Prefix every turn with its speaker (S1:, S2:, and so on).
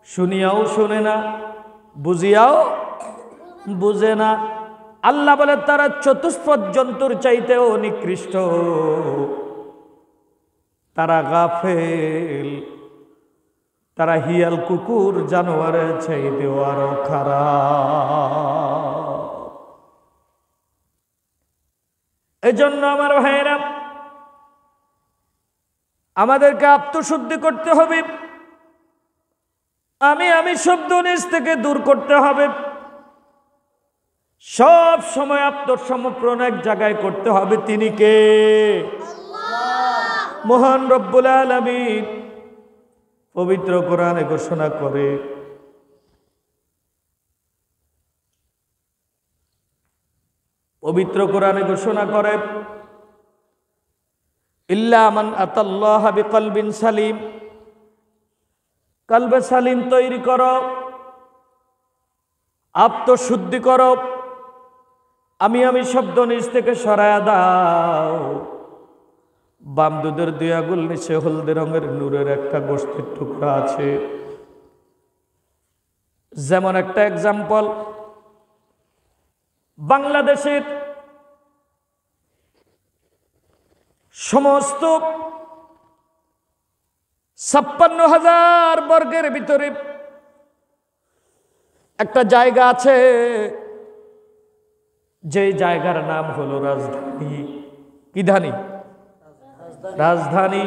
S1: শুনিয়াও শুনে না, বুঝিয়াও বুঝে না। আল্লাহ বলে তারা চতুষ্পদ জন্তুর চাইতেও নিকৃষ্ট, তারা গাফেল, তারা হিয়াল কুকুর জানোয়ারের চাইতেও আরো খারাপ। এজন্য আমার ভাইয়েরা, আমাদেরকে আত্মশুদ্ধি করতে হবে, আমি শব্দ নিজ থেকে দূর করতে হবে। সব সময় আত্মসমর্পণ এক জায়গায় করতে হবে। তিনি কে? মহান রব্বুল আলামিন পবিত্র কোরআনে ঘোষণা করে, ইল্লা মান আতাল্লাহ বিকলবিন সালিম, কলবে সালিম তৈরি করো, আত্মশুদ্ধি করো, আমি শব্দ নিজ থেকে সরায়া দাও। বাম দুধের 2 আঙ্গুল নিচে হলদে রঙের নূরের একটা গোশতের টুকরা আছে। যেমন একটা এক্সাম্পল, বাংলাদেশের সমস্ত 56,000 বর্গের ভিতরে একটা জায়গা আছে, যে জায়গার নাম হলো রাজধানী। কি ধানী? রাজধানী।